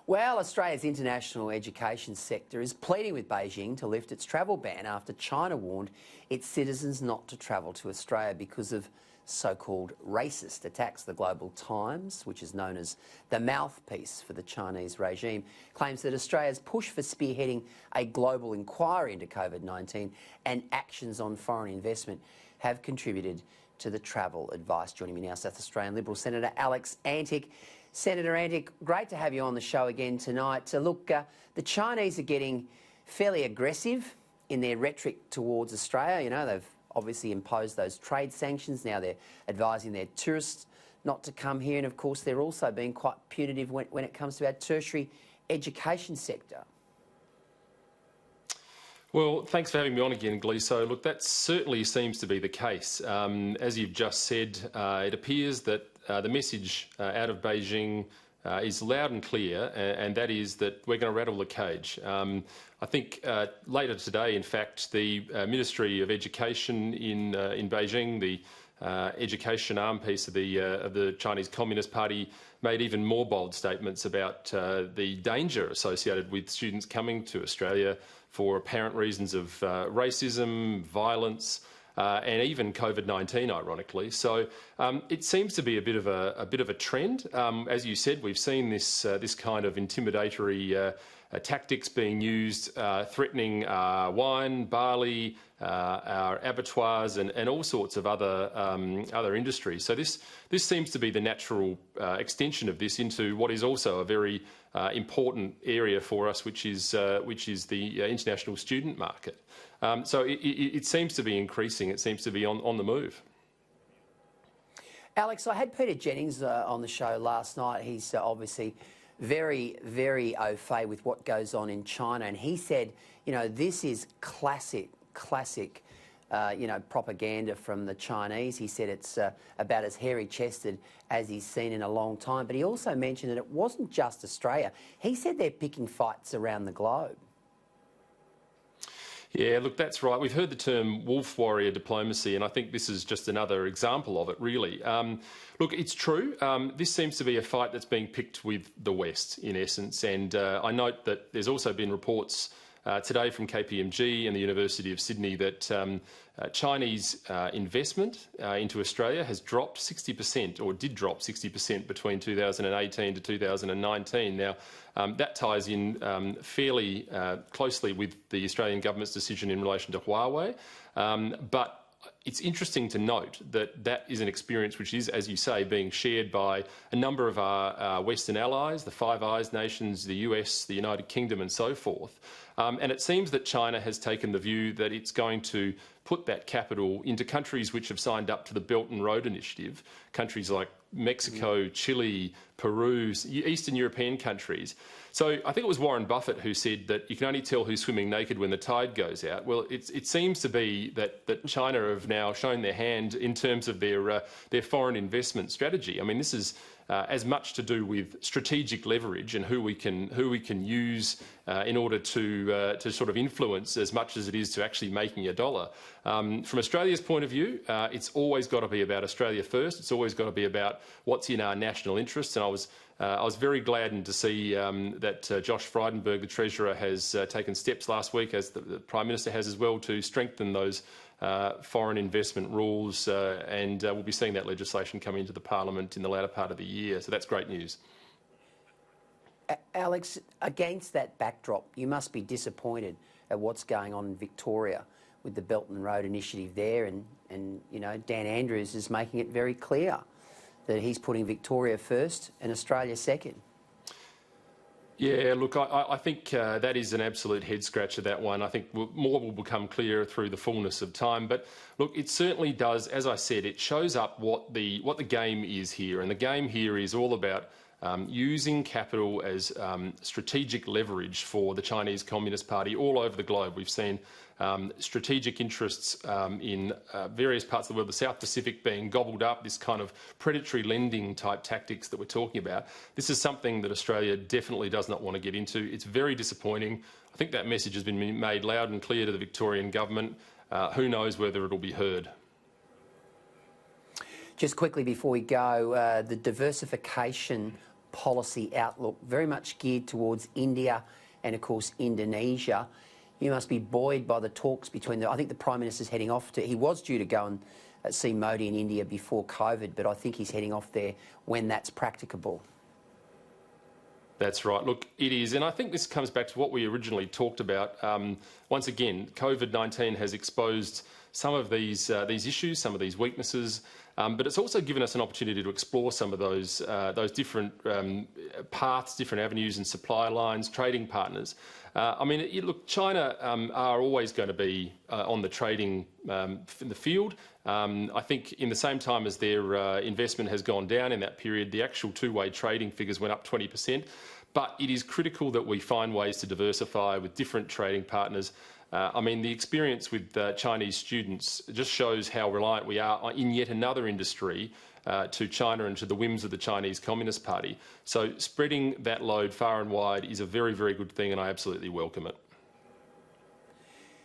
Well, Australia's international education sector is pleading with Beijing to lift its travel ban after China warned its citizens not to travel to Australia because of so-called racist attacks. The Global Times, which is known as the mouthpiece for the Chinese regime, claims that Australia's push for spearheading a global inquiry into COVID-19 and actions on foreign investment have contributed to the travel advice. Joining me now, South Australian Liberal Senator Alex Antic. Senator Antic, great to have you on the show again tonight. Look, the Chinese are getting fairly aggressive in their rhetoric towards Australia. You know, they've obviously imposed those trade sanctions. Now they're advising their tourists not to come here. And, of course, they're also being quite punitive when it comes to our tertiary education sector. Well, thanks for having me on again, Gleeson. Look, that certainly seems to be the case. As you've just said, it appears that the message out of Beijing is loud and clear, and that is that we're going to rattle the cage. I think later today, in fact, the Ministry of Education in Beijing, the education arm piece of the Chinese Communist Party, made even more bold statements about the danger associated with students coming to Australia for apparent reasons of racism, violence, and even COVID-19, ironically. So it seems to be a bit of a trend. As you said, we've seen this kind of intimidatory tactics being used, threatening wine, barley, our abattoirs, and all sorts of other industries. So this seems to be the natural extension of this into what is also a very important area for us, which is the international student market. So it seems to be increasing. It seems to be on the move. Alex, I had Peter Jennings on the show last night. He's obviously very, very au fait with what goes on in China. And he said, you know, this is classic, propaganda from the Chinese. He said it's about as hairy-chested as he's seen in a long time. But he also mentioned that it wasn't just Australia. He said they're picking fights around the globe. Yeah, look, that's right. We've heard the term wolf warrior diplomacy, and I think this is just another example of it, really. Look, it's true. This seems to be a fight that's being picked with the West, in essence, and I note that there's also been reports today from KPMG and the University of Sydney that Chinese investment into Australia has dropped 60%, or did drop 60% between 2018 to 2019. Now, that ties in fairly closely with the Australian government's decision in relation to Huawei. But it's interesting to note that that is an experience which is, as you say, being shared by a number of our Western allies, the Five Eyes nations, the US, the United Kingdom and so forth. And it seems that China has taken the view that it's going to put that capital into countries which have signed up to the Belt and Road Initiative, countries like Mexico, Chile, Peru, Eastern European countries. So I think it was Warren Buffett who said that you can only tell who's swimming naked when the tide goes out. Well, it seems to be that China have now shown their hand in terms of their foreign investment strategy. I mean, this is as much to do with strategic leverage and who we can use in order to sort of influence as much as it is to actually making a dollar. From Australia's point of view, it's always got to be about Australia first. It's always got to be about what's in our national interests. And I was very gladdened to see that Josh Frydenberg, the Treasurer, has taken steps last week, as the Prime Minister has as well, to strengthen those foreign investment rules, and we'll be seeing that legislation come into the Parliament in the latter part of the year. So that's great news. Alex, against that backdrop, you must be disappointed at what's going on in Victoria with the Belt and Road Initiative there, and you know, Dan Andrews is making it very clear that he's putting Victoria first and Australia second. Yeah, look, I think that is an absolute head-scratcher, that one. I think more will become clear through the fullness of time. But look, it certainly does, as I said, it shows up what the game is here. And the game here is all about using capital as strategic leverage for the Chinese Communist Party all over the globe. We've seen strategic interests in various parts of the world, the South Pacific being gobbled up, this kind of predatory lending type tactics that we're talking about. This is something that Australia definitely does not want to get into. It's very disappointing. I think that message has been made loud and clear to the Victorian government. Who knows whether it'll be heard. Just quickly before we go, the Diversification policy outlook, very much geared towards India and, of course, Indonesia. You must be buoyed by the talks between I think the Prime Minister's heading off he was due to go and see Modi in India before COVID, but I think he's heading off there when that's practicable. That's right. Look, it is. And I think this comes back to what we originally talked about. Once again, COVID-19 has exposed some of these issues, some of these weaknesses, but it's also given us an opportunity to explore some of those different paths, different avenues and supply lines, trading partners. I mean, look, China are always going to be on the trading in the field. I think in the same time as their investment has gone down in that period, the actual two-way trading figures went up 20%. But it is critical that we find ways to diversify with different trading partners. I mean, the experience with Chinese students just shows how reliant we are in yet another industry to China and to the whims of the Chinese Communist Party. So spreading that load far and wide is a very, very good thing, and I absolutely welcome it.